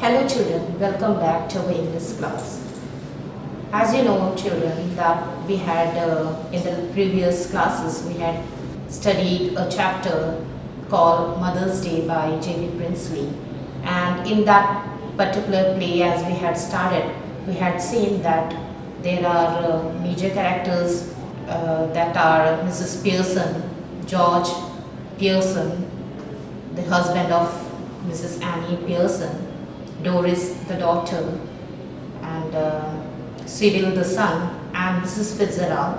Hello children, welcome back to our English class. As you know children that we had in the previous classes we had studied a chapter called Mother's Day by J.B. Princely, and in that particular play as we had started we had seen that there are major characters that are Mrs. Pearson, George Pearson, the husband of Mrs. Annie Pearson, Doris the daughter, and Cyril the son, and Mrs. Fitzgerald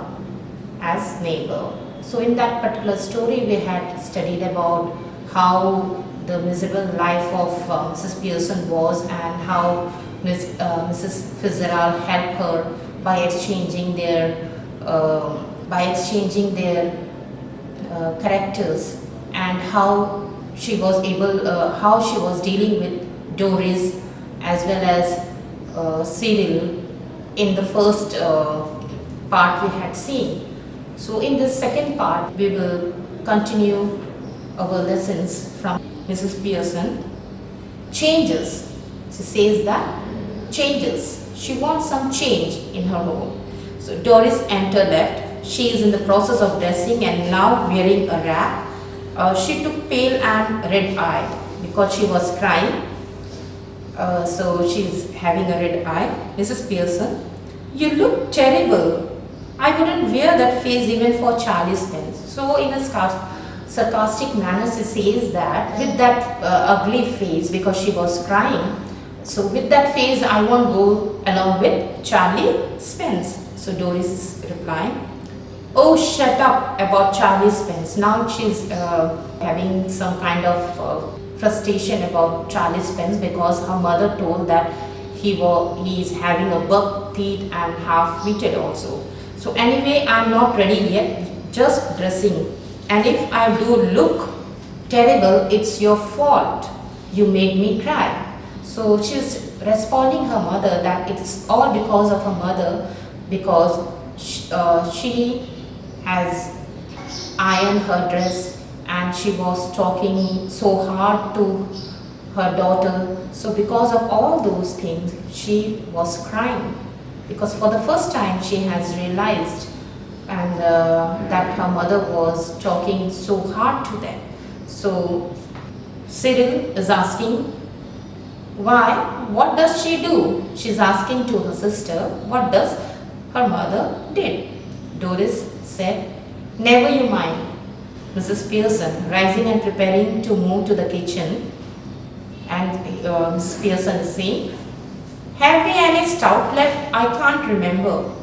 as neighbor. So in that particular story we had studied about how the miserable life of Mrs. Pearson was and how Mrs. Fitzgerald helped her by exchanging their characters, and how she was dealing with Doris as well as Cyril in the first part we had seen. So in this second part we will continue our lessons from Mrs. Pearson. Changes. She says that changes. She wants some change in her home. So Doris entered left. She is in the process of dressing and now wearing a wrap. She took pale and red-eyed because she was crying. So she's having a red eye. Mrs. Pearson, you look terrible. I wouldn't wear that face even for Charlie's pence. So in a sarcastic manner she says that with that ugly face, because she was crying, so with that face I won't go along with Charlie Spence. So Doris is replying, oh shut up about Charlie Spence. Now she's having some kind of frustration about Charlie Spence because her mother told that he is having a buck teeth and half witted also. So anyway, I'm not ready yet, just dressing, and if I do look terrible, it's your fault. You made me cry. So she's responding her mother that it's all because of her mother, because she has ironed her dress and she was talking so hard to her daughter. So because of all those things she was crying, because for the first time she has realized and that her mother was talking so hard to them. So Cyril is asking, why? What does she do? She's asking to her sister, what does her mother did? Doris said, never you mind. Mrs. Pearson, rising and preparing to move to the kitchen, and Mrs. Pearson is saying, have we any stout left? I can't remember.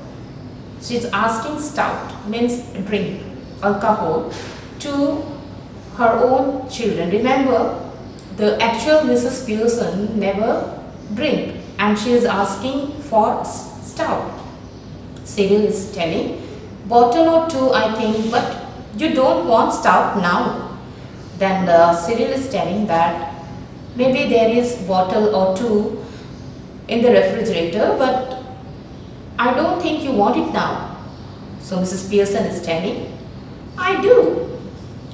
She's asking stout, means drink, alcohol, to her own children. Remember, the actual Mrs. Pearson never drink, and she is asking for stout. Cyril is telling, bottle or two I think, but you don't want stout now. Then Cyril is telling that maybe there is bottle or two in the refrigerator, but I don't think you want it now. So Mrs. Pearson is telling, I do.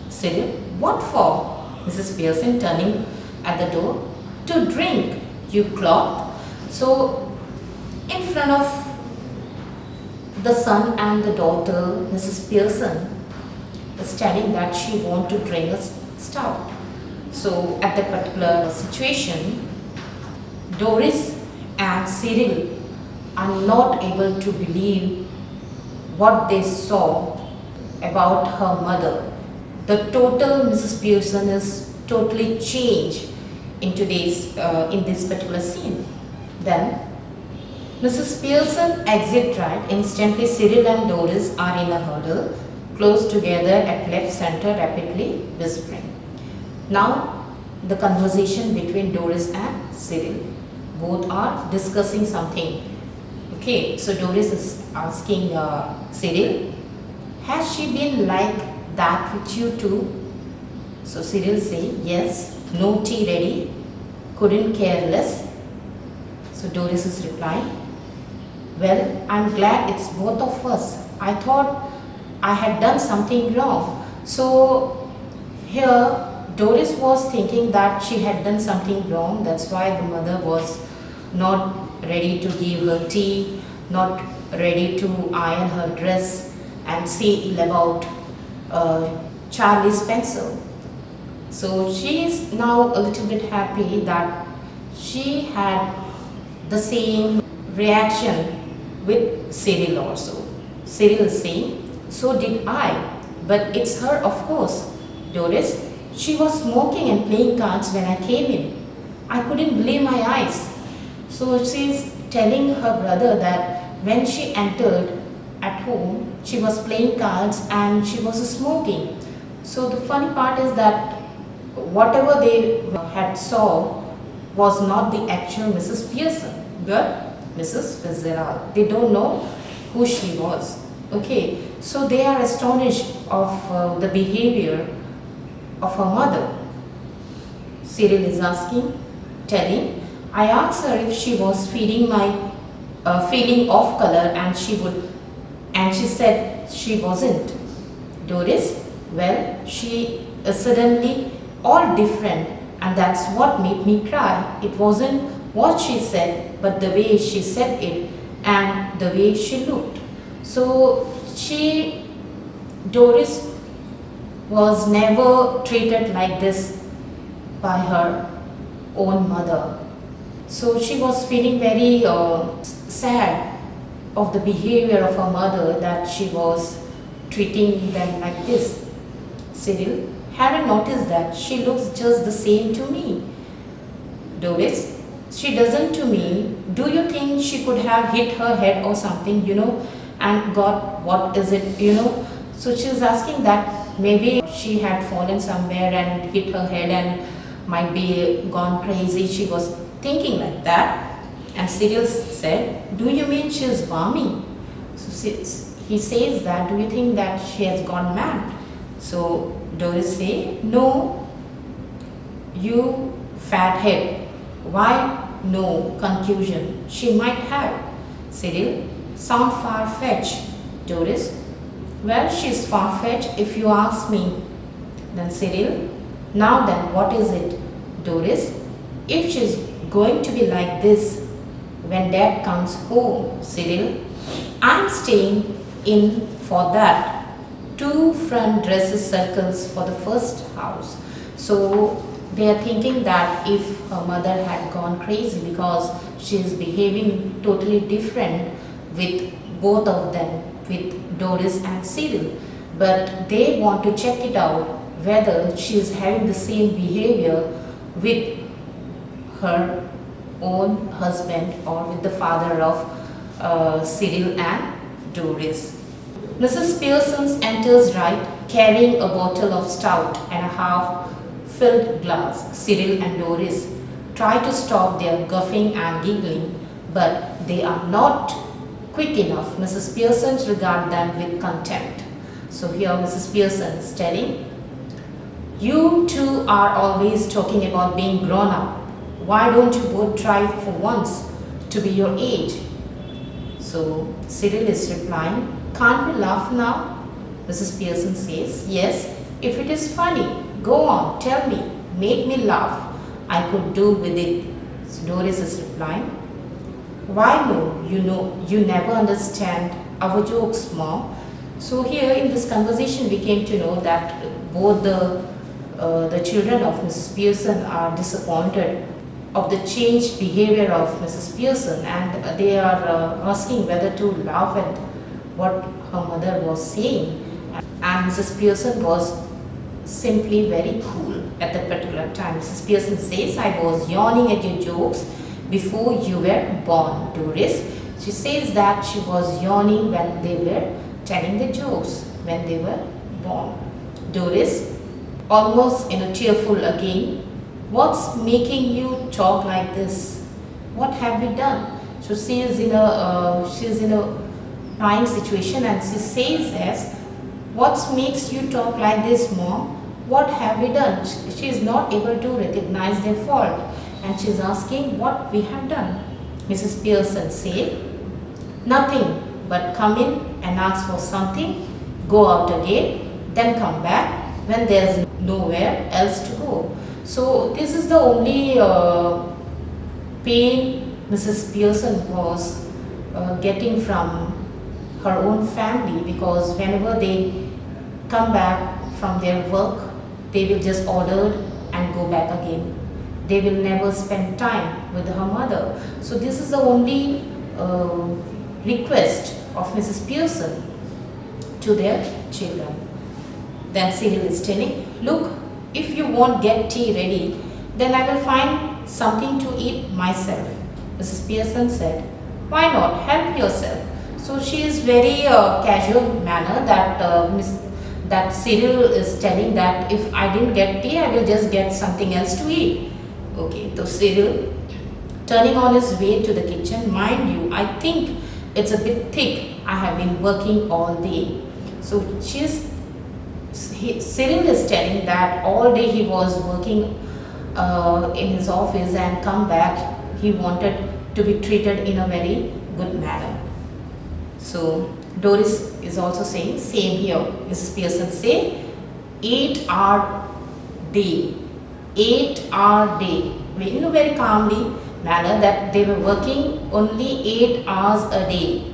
Cyril, what for? Mrs. Pearson turning at the door, to drink, you cloth. So in front of the son and the daughter, Mrs. Pearson is telling that she wants to drink a stout. So at that particular situation, Doris and Cyril are not able to believe what they saw about her mother. The total Mrs. Pearson is totally changed in this particular scene. Then Mrs. Pearson exit right. Instantly Cyril and Doris are in a huddle, close together at left center, rapidly whispering. Now the conversation between Doris and Cyril. Both are discussing something. Okay, so Doris is asking Cyril, has she been like that with you too? So Cyril say, yes, no tea ready, couldn't care less. So Doris is replying, well, I'm glad it's both of us. I thought I had done something wrong. So here Doris was thinking that she had done something wrong. That's why the mother was not ready to give her tea, not ready to iron her dress and say ill about Charlie's pencil. So she is now a little bit happy that she had the same reaction with Cyril also. Cyril is saying, so did I, but it's her of course. Doris, she was smoking and playing cards when I came in. I couldn't believe my eyes. So she's telling her brother that when she entered at home, she was playing cards and she was smoking. So the funny part is that whatever they had saw was not the actual Mrs. Pearson, but Mrs. Fitzgerald. They don't know who she was. Okay, so they are astonished of the behavior of her mother. Cyril is telling, I asked her if she was feeling my feeling off color and she said she wasn't. Doris, well, she is suddenly all different and that's what made me cry. It wasn't what she said, but the way she said it and the way she looked. So Doris was never treated like this by her own mother. So she was feeling very sad of the behavior of her mother, that she was treating them like this. Cyril, haven't noticed that she looks just the same to me. Doris, she doesn't to me. Do you think she could have hit her head or something, and got, what is it, So she's asking that maybe she had fallen somewhere and hit her head and might be gone crazy. She was thinking like that. And Cyril said, do you mean she's balmy? So he says that, do you think that she has gone mad? So Doris say, no, you fat head. Why no conclusion? She might have. Cyril, sound far-fetched. Doris, well, she's far-fetched if you ask me. Then Cyril, now then, what is it? Doris, if she's going to be like this when Dad comes home. Cyril, I'm staying in for that. 2 front dresses circles for the first house. So they are thinking that if her mother had gone crazy because she is behaving totally different with both of them, with Doris and Cyril. But they want to check it out whether she is having the same behavior with her own husband or with the father of Cyril and Doris. Mrs. Pearson enters right, carrying a bottle of stout and a half-filled glass. Cyril and Doris try to stop their guffing and giggling, but they are not quick enough. Mrs. Pearson regards them with contempt. So here Mrs. Pearson is telling, you two are always talking about being grown up. Why don't you both try for once to be your age? So Cyril is replying, can't we laugh now? Mrs. Pearson says, yes, if it is funny, go on, tell me, make me laugh. I could do with it. So Doris is replying, why no, you never understand our jokes, Mom. So here in this conversation we came to know that both the children of Mrs. Pearson are disappointed of the changed behavior of Mrs. Pearson, and they are asking whether to laugh at what her mother was saying. And Mrs. Pearson was simply very cool at that particular time. Mrs. Pearson says, I was yawning at your jokes before you were born, Doris. She says that she was yawning when they were telling the jokes, when they were born. Doris, almost tearful again, what's making you talk like this? What have we done? So she is in a crying situation, and she says this, what makes you talk like this, Mom? What have we done? She is not able to recognize their fault, and she is asking what we have done. Mrs. Pearson said, nothing but come in and ask for something, go out again, then come back, when there's nowhere else to go. So this is the only pain Mrs. Pearson was getting from her own family, because whenever they come back from their work, they will just order and go back again. They will never spend time with her mother. So this is the only request of Mrs. Pearson to their children. Then Cyril is telling, look, if you won't get tea ready, then I will find something to eat myself. Mrs. Pearson said, why not? Help yourself. So she is very casual manner that Cyril is telling that if I didn't get tea, I will just get something else to eat. Okay, so Cyril turning on his way to the kitchen, mind you, I think it's a bit thick. I have been working all day. So Cyril is telling that all day he was working in his office, and come back, he wanted to be treated in a very good manner. So Doris is also saying, same here. Mrs. Pearson say, 8-hour day, 8-hour day, in a very calmly manner, that they were working only 8 hours a day.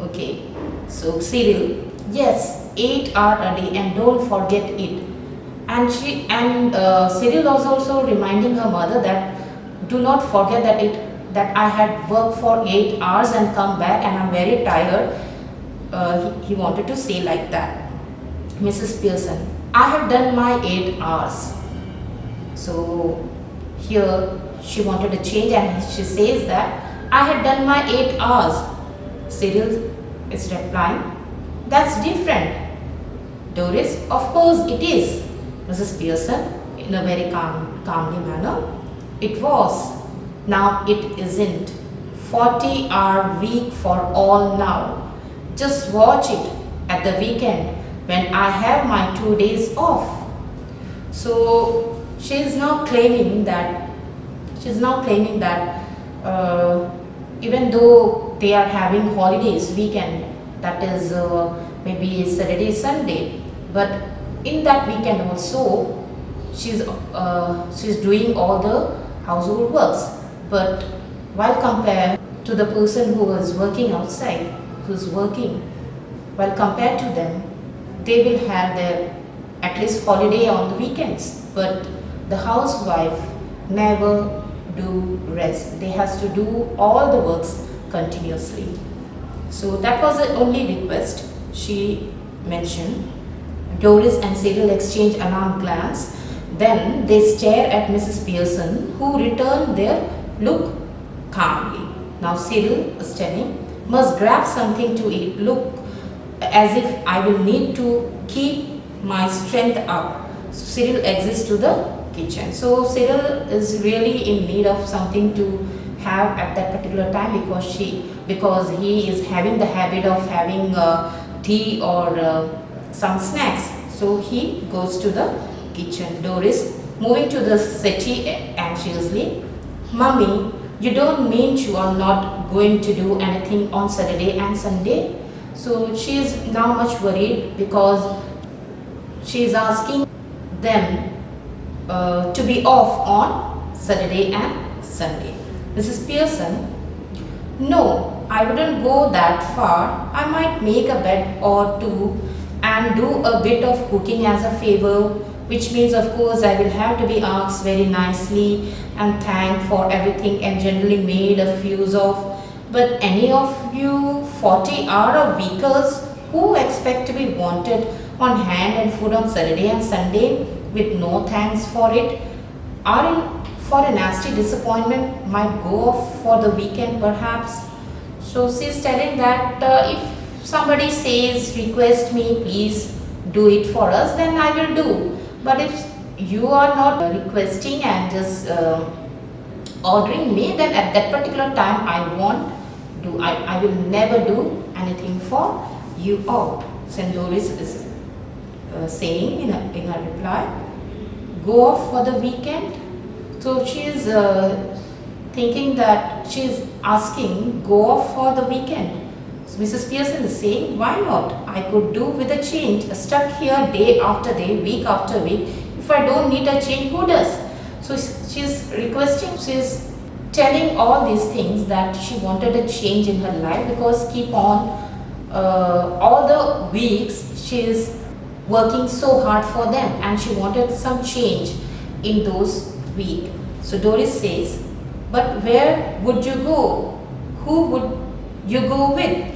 Okay, so Cyril, yes, 8 hours a day, and don't forget it. And Cyril was also reminding her mother that do not forget that I had worked for 8 hours and come back and I'm very tired. He wanted to say like that. Mrs. Pearson, I have done my 8 hours. So here she wanted a change, and she says that I had done my 8 hours. Cyril is replying, that's different. Doris, of course it is. Mrs. Pearson, in a very calmly manner, it was. Now it isn't. 40-hour week for all now. Just watch it at the weekend when I have my 2 days off. So she is now claiming that even though they are having holidays weekend, that is maybe Saturday, Sunday, but in that weekend also she's doing all the household works. But while compared to the person who is working outside, who's working, while compared to them, they will have their at least holiday on the weekends. But the housewife never do rest. They has to do all the works continuously. So that was the only request she mentioned. Doris and Cyril exchange alarmed glance. Then they stare at Mrs. Pearson, who returned their look calmly. Now Cyril is telling, must grab something to eat. Look as if I will need to keep my strength up. So Cyril exits to the kitchen. So Cyril is really in need of something to have at that particular time, because he is having the habit of having tea or some snacks. So he goes to the kitchen. Doris, moving to the settee anxiously, Mummy, you don't mean you are not going to do anything on Saturday and Sunday? So she is now much worried, because she is asking them to be off on Saturday and Sunday. Mrs. Pearson, no, I wouldn't go that far. I might make a bed or two and do a bit of cooking as a favor, which means of course I will have to be asked very nicely and thanked for everything and generally made a use of. But any of you 40-hour weekers who expect to be wanted on hand and food on Saturday and Sunday with no thanks for it are in for a nasty disappointment, might go off for the weekend perhaps. So she is telling that if somebody says request me, please do it for us, then I will do. But if you are not requesting and just ordering me, then at that particular time I will never do anything for you all. St. Doris is saying in her reply, go off for the weekend. So she is thinking that she is asking, go off for the weekend. So Mrs. Pearson is saying, why not? I could do with a change. Stuck here day after day, week after week. If I don't need a change, who does? So she's requesting, she's telling all these things that she wanted a change in her life, because keep on all the weeks she is working so hard for them and she wanted some change in those weeks. So Doris says, but where would you go? Who would you go with?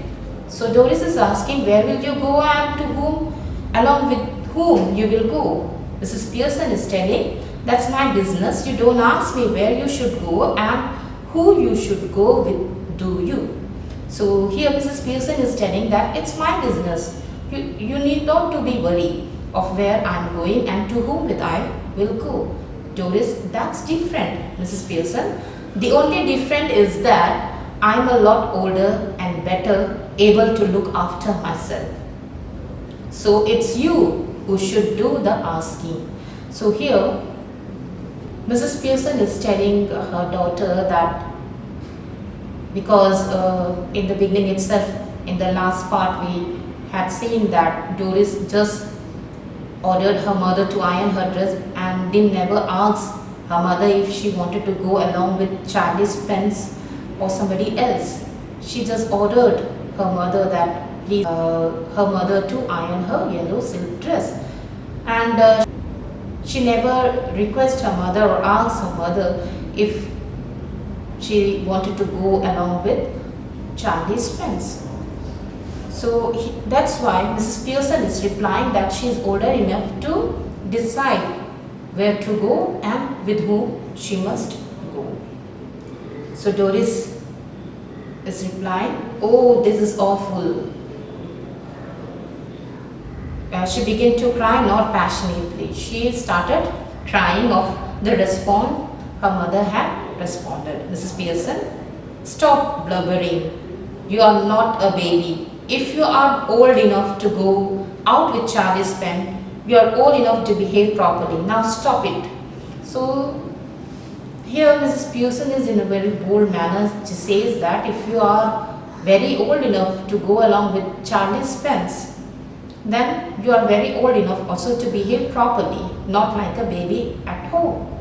So Doris is asking, where will you go and to whom, along with whom you will go? Mrs. Pearson is telling, that's my business. You don't ask me where you should go and who you should go with, do you? So here Mrs. Pearson is telling that it's my business. You need not to be worried of where I'm going and to whom with I will go. Doris, that's different, Mrs. Pearson. The only difference is that I'm a lot older and better able to look after myself. So it's you who should do the asking. So here Mrs. Pearson is telling her daughter that, because in the beginning itself, in the last part, we had seen that Doris just ordered her mother to iron her dress and didn't never ask her mother if she wanted to go along with Charlie Spence or somebody else. She just ordered her mother that please her mother to iron her yellow silk dress, and she never requested her mother or asked her mother if she wanted to go along with Charlie Spence. So that's why Mrs. Pearson is replying that she is older enough to decide where to go and with whom she must go. So Doris is replying, oh, this is awful. She began to cry, not passionately. She started crying of the response her mother had responded. Mrs. Pearson, stop blubbering. You are not a baby. If you are old enough to go out with Charlie Spence, you are old enough to behave properly. Now stop it. So here Mrs. Pearson is in a very bold manner. She says that if you are very old enough to go along with Charlie Spence, then you are very old enough also to behave properly, not like a baby at home.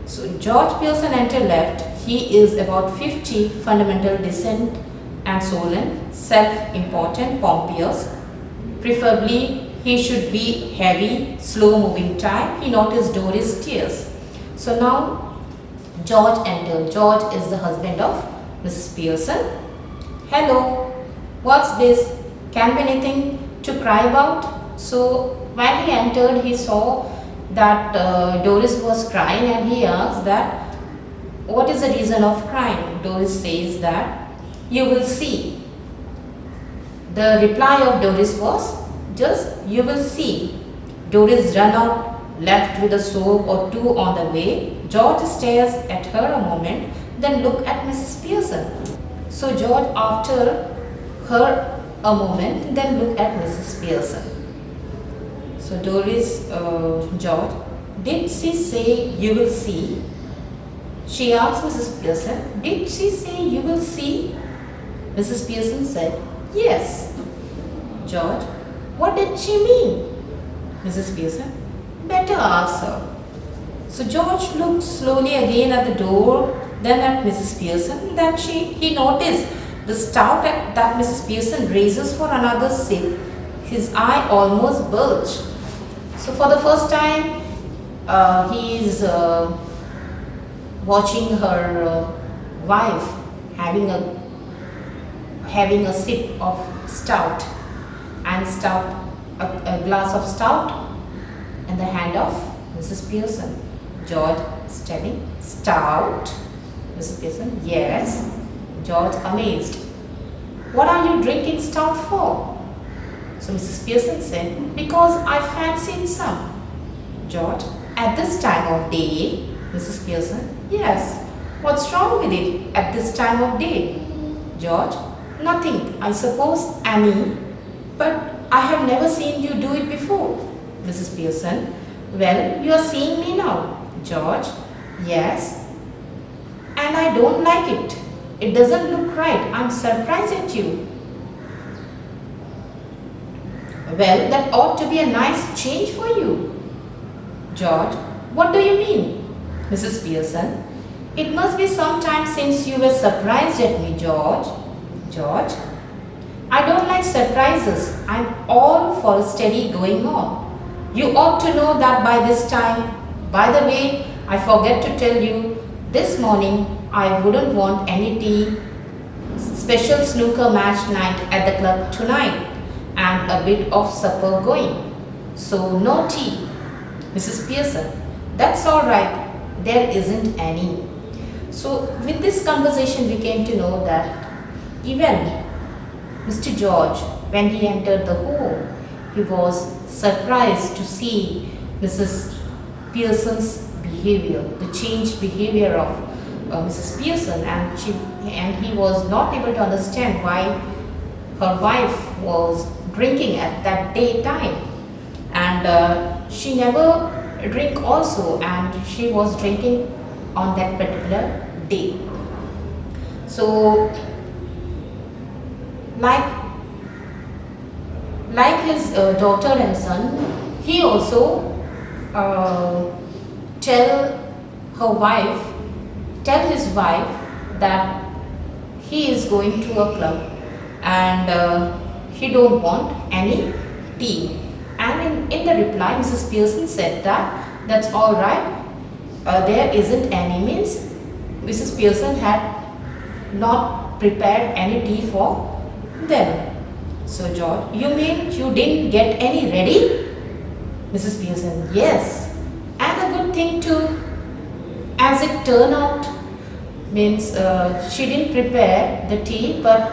So George Pearson entered left. He is about 50, fundamental, decent and solemn, self-important, pompous. Preferably he should be heavy, slow-moving type. He noticed Doris' tears. So now George entered. George is the husband of Mrs. Pearson. Hello, what's this? Can be anything to cry about? So when he entered, he saw that Doris was crying, and he asked that, what is the reason of crying? Doris says that, you will see. The reply of Doris was just, you will see. Doris ran out, left with a soap or two on the way. George stares at her a moment, then look at Mrs. Pearson. So George, after her a moment, then look at Mrs. Pearson. So Doris, George, did she say you will see? She asked Mrs. Pearson, did she say you will see? Mrs. Pearson said, yes. George, what did she mean? Mrs. Pearson, better ask her. So George looked slowly again at the door, then at Mrs. Pearson. Then he noticed the stout that Mrs. Pearson raises for another sip. His eye almost bulged. So for the first time, he is watching her wife having a sip of stout, and a glass of stout in the hand of Mrs. Pearson. George is telling, stout? Mrs. Pearson, yes. George amazed. What are you drinking stout for? So Mrs. Pearson said, because I fancied some. George, at this time of day? Mrs. Pearson, yes. What's wrong with it at this time of day? George, nothing, I suppose, Annie, but I have never seen you do it before. Mrs. Pearson, well, you are seeing me now. George, yes, and I don't like it. It doesn't look right. I'm surprised at you. Well, that ought to be a nice change for you. George, what do you mean? Mrs. Pearson, it must be some time since you were surprised at me, George. George, I don't like surprises. I'm all for a steady going on. You ought to know that by this time. By the way, I forget to tell you, this morning I wouldn't want any tea, special snooker match night at the club tonight, and a bit of supper going. So no tea. Mrs. Pearson, that's all right. There isn't any. So with this conversation we came to know that even Mr. George, when he entered the home, he was surprised to see Mrs. Pearson's behavior, the changed behavior of Mrs. Pearson, and he was not able to understand why her wife was drinking at that daytime, and she never drink also, and she was drinking on that particular day. So like his daughter and son, he also tell his wife that he is going to a club, and he don't want any tea. And in the reply, Mrs. Pearson said that that's all right. There isn't any, means Mrs. Pearson had not prepared any tea for them. So George, you mean you didn't get any ready? Mrs. Pearson, yes. And a good thing too, as it turned out, means she didn't prepare the tea, but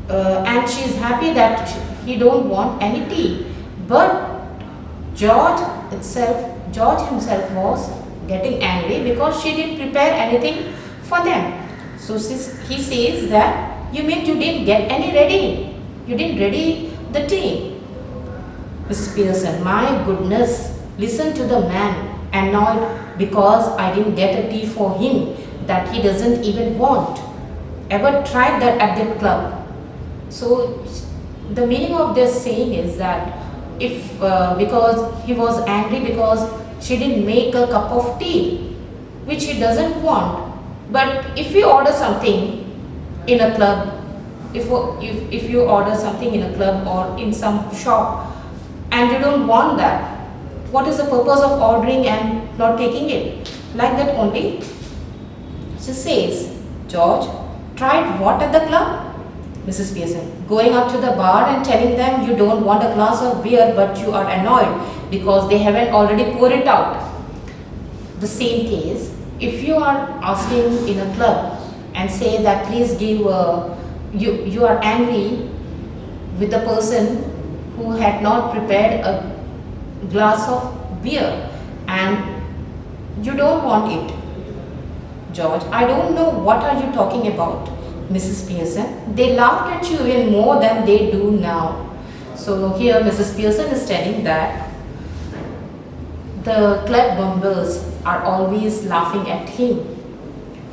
and she is happy that he don't want any tea. But George himself was getting angry because she didn't prepare anything for them. So he says that, you mean you didn't get any ready? You didn't ready the tea. Mrs. Pearson, my goodness, listen to the man, annoyed because I didn't get a tea for him that he doesn't even want. Ever tried that at the club? So the meaning of this saying is that if because he was angry because she didn't make a cup of tea which he doesn't want. But if you order something in a club, if you order something in a club or in some shop and you don't want that, what is the purpose of ordering and not taking it? Like that only. She says, George, tried what at the club? Mrs. Pearson, going up to the bar and telling them you don't want a glass of beer but you are annoyed because they haven't already poured it out. The same case, if you are asking in a club and say that please give, you are angry with the person who had not prepared a glass of beer and you don't want it. George, I don't know what are you talking about. Mrs. Pearson, they laughed at you even more than they do now. So here Mrs. Pearson is telling that the club members are always laughing at him.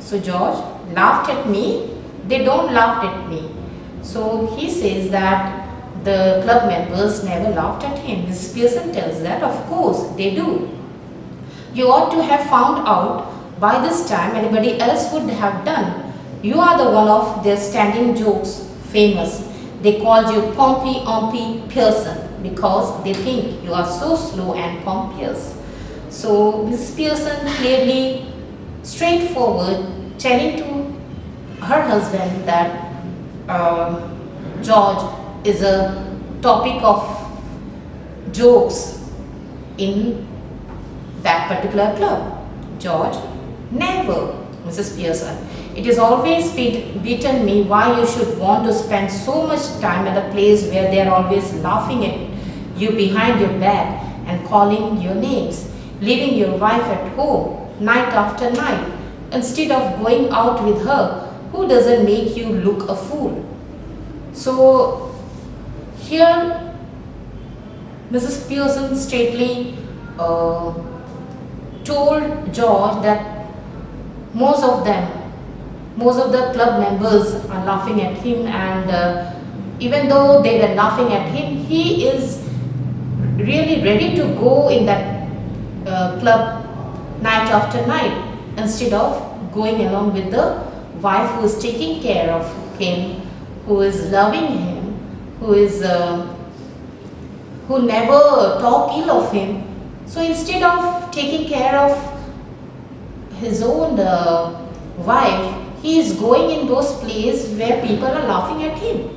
So George laughed at me, they don't laugh at me. So he says that the club members never laughed at him. Mrs. Pearson tells that of course they do. You ought to have found out by this time, anybody else would have done. You are the one of their standing jokes famous. They called you Pompey Ompy Pearson because they think you are so slow and pompous. So Mrs. Pearson clearly, straightforward, telling to her husband that George is a topic of jokes in that particular club. George, never. Mrs. Pearson, it has always beaten me why you should want to spend so much time at a place where they are always laughing at you behind your back and calling your names, leaving your wife at home night after night instead of going out with her who doesn't make you look a fool. So here Mrs. Pearson straightly told George that most of the club members are laughing at him and Even though they were laughing at him, he is really ready to go in that club night after night, instead of going along with the wife who is taking care of him, who is loving him, who is who never talk ill of him. So instead of taking care of his own wife, he is going in those places where people are laughing at him.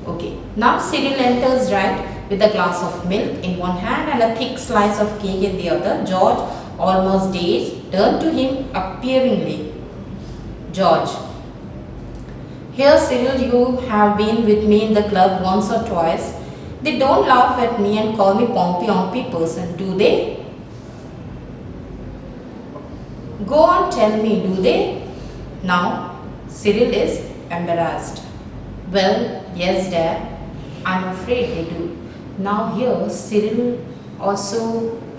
Okay, now Cyril enters right with a glass of milk in one hand and a thick slice of cake in the other. George, almost dazed, turned to him appearingly. George: "Here, Cyril, you have been with me in the club once or twice. They don't laugh at me and call me Pompey person, do they? Go on, tell me, do they?" Now, Cyril is embarrassed. "Well, yes, Dad, I'm afraid they do." Now here, Cyril also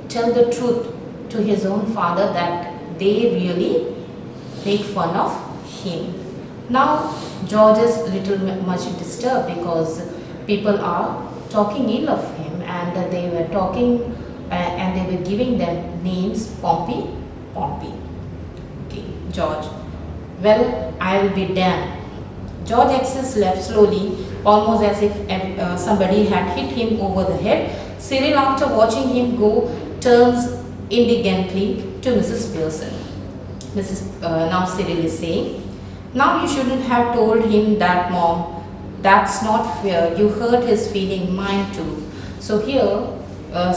tell the truth to his own father that they really make fun of him. Now, George is little much disturbed because people are talking ill of him, and they were talking and they were giving them names, Pompey. Okay, George: "Well, I will be damned." George exits left slowly, almost as if somebody had hit him over the head. Cyril, after watching him go, turns indignantly to Mrs. Pearson. Now Cyril is saying, "Now you shouldn't have told him that, Mom. That's not fair. You hurt his feeling, mine too." So here,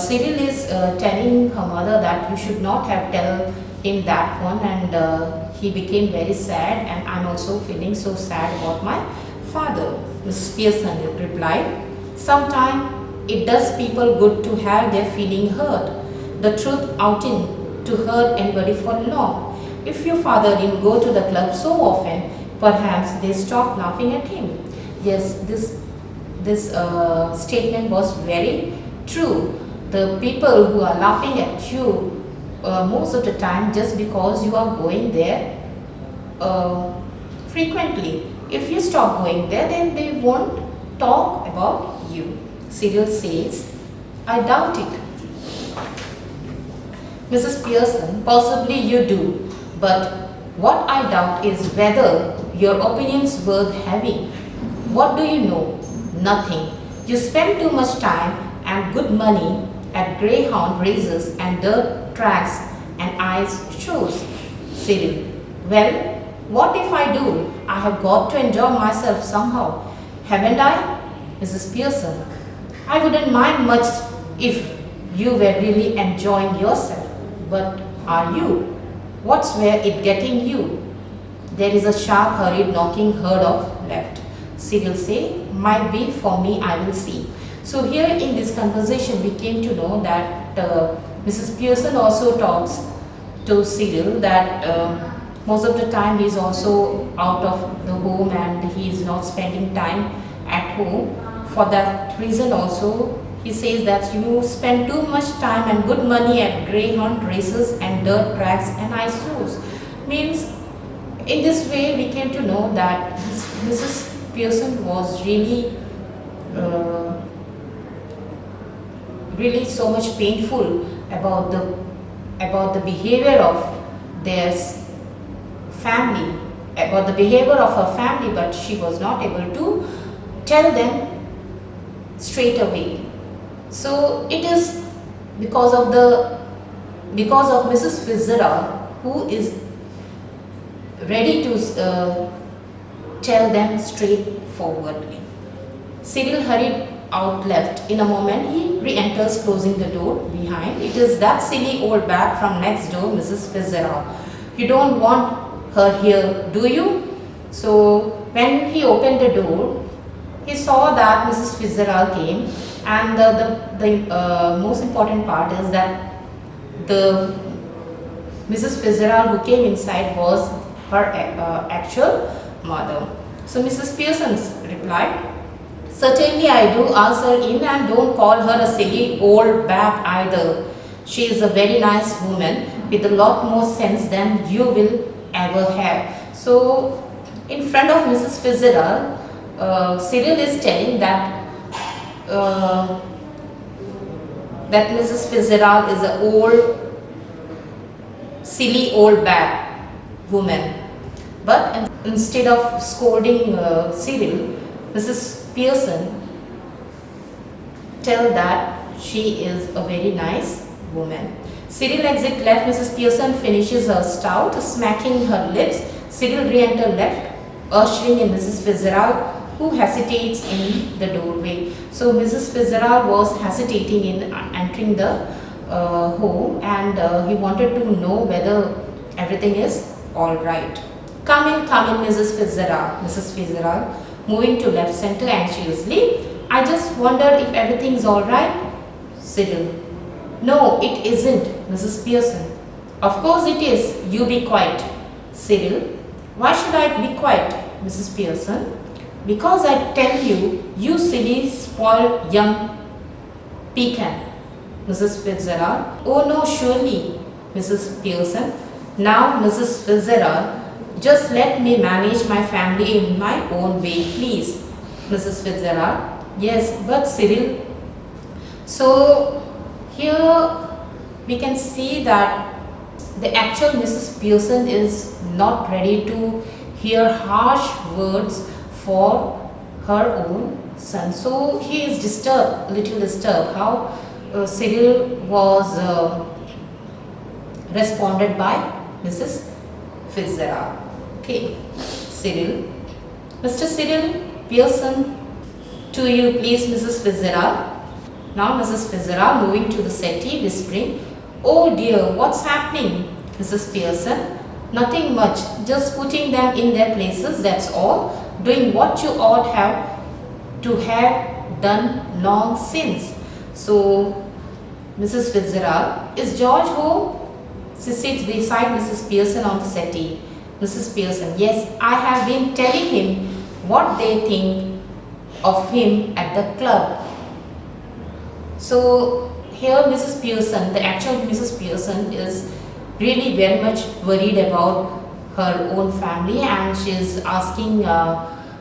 Cyril is telling her mother that you should not have tell him that one, and he became very sad, and I'm also feeling so sad about my father. Mrs. Pearson replied, "Sometimes it does people good to have their feeling hurt. The truth oughtn't to hurt anybody for long. If your father didn't go to the club so often, perhaps they stopped laughing at him." Yes, this statement was very true. The people who are laughing at you most of the time just because you are going there frequently. If you stop going there, then they won't talk about you. Cyril says, "I doubt it." Mrs. Pearson: "Possibly you do, but what I doubt is whether your opinion's worth having. What do you know? Nothing. You spend too much time and good money at greyhound races and dirt tracks and ice shows." Cyril: "Well, what if I do? I have got to enjoy myself somehow, haven't I?" Mrs. Pearson: "I wouldn't mind much if you were really enjoying yourself. But are you? What's where it getting you?" There is a sharp hurried knocking heard of left. Cyril say, "Might be for me, I will see." So here in this conversation we came to know that Mrs. Pearson also talks to Cyril that most of the time he is also out of the home and he is not spending time at home. For that reason also he says that you spend too much time and good money at greyhound races and dirt tracks and ice shows. Means in this way we came to know that Mrs. Pearson was really really so much painful about the behavior of their family, about the behavior of her family, but she was not able to tell them straight away. So it is because of Mrs. Fitzgerald, who is ready to tell them straightforwardly. Cyril hurried out left. In a moment he re-enters, closing the door behind. "It is that silly old bat from next door, Mrs. Fitzgerald. You don't want her here, do you?" So when he opened the door, he saw that Mrs. Fitzgerald came, and the most important part is that the Mrs. Fitzgerald who came inside was her actual mother. So Mrs. Pearson replied, "Certainly I do. Ask her in and don't call her a silly old bat either. She is a very nice woman with a lot more sense than you will ever have." So in front of Mrs. Fitzgerald, Cyril is telling that uh, that Mrs. Fitzgerald is an old, silly old bad woman. But instead of scolding Cyril, Mrs. Pearson tell that she is a very nice woman. Cyril exit left. Mrs. Pearson finishes her stout, smacking her lips. Cyril re-enter left, ushering in Mrs. Fitzgerald, who hesitates in the doorway. So Mrs. Fitzgerald was hesitating in entering the home, and he wanted to know whether everything is all right. Come in, Mrs. Fitzgerald. Mrs. Fitzgerald, moving to left center anxiously. I just wondered if everything's all right. Cyril. No, it isn't, Mrs. Pearson. Of course it is. You be quiet. Cyril. Why should I be quiet, Mrs. Pearson? Because I tell you, you silly, spoiled young pecan. Mrs. Fitzgerald. Oh no, surely, Mrs. Pearson. Now, Mrs. Fitzgerald, just let me manage my family in my own way, please. Mrs. Fitzgerald. Yes, but Cyril. So, here we can see that the actual Mrs. Pearson is not ready to hear harsh words for her own son. So he is disturbed, little disturbed how Cyril was responded by Mrs. Fitzgerald. Okay, Cyril. Mr. Cyril Pearson, to you please, Mrs. Fitzgerald. Now Mrs. Fitzgerald moving to the settee, whispering, oh dear, what's happening, Mrs. Pearson? Nothing much, just putting them in their places, that's all. Doing what you ought have to have done long since. So, Mrs. Fitzgerald, is George home? She sits beside Mrs. Pearson on the settee. Mrs. Pearson, yes, I have been telling him what they think of him at the club. So here Mrs. Pearson, the actual Mrs. Pearson, is really very much worried about her own family, and she is asking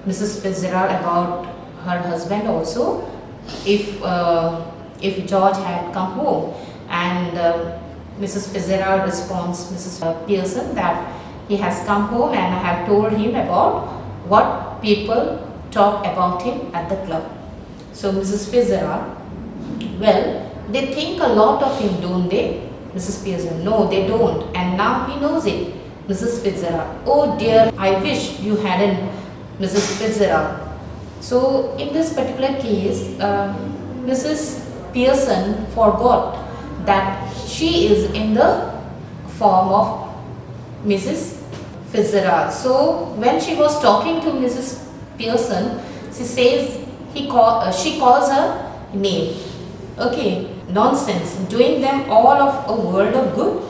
Mrs. Fitzgerald about her husband also, if George had come home, and Mrs. Fitzgerald responds Mrs. Pearson that he has come home and I have told him about what people talk about him at the club. So Mrs. Fitzgerald, well, they think a lot of him, don't they? Mrs. Pearson, no, they don't, and now he knows it. Mrs. Fitzgerald, oh dear, I wish you hadn't, Mrs. Fitzgerald. So in this particular case, Mrs. Pearson forgot that she is in the form of Mrs. Fitzgerald. So when she was talking to Mrs. Pearson, she says she calls her name. Okay, nonsense, doing them all of a world of good,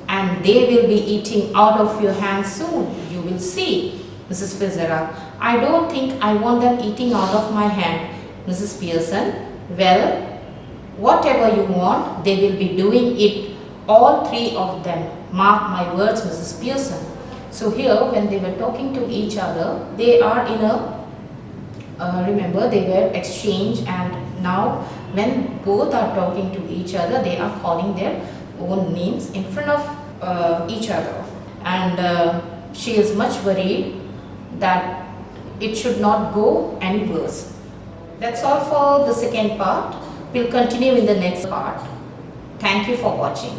and they will be eating out of your hands soon, you will see, Mrs. Fitzgerald. I don't think I want them eating out of my hand, Mrs. Pearson. Well, whatever you want, they will be doing it, all three of them. Mark my words, Mrs. Pearson. So here, when they were talking to each other, they are in a, remember they were exchanged, and now when both are talking to each other, they are calling their own names in front of each other. And she is much worried that it should not go any worse. That's all for the second part. We'll continue in the next part. Thank you for watching.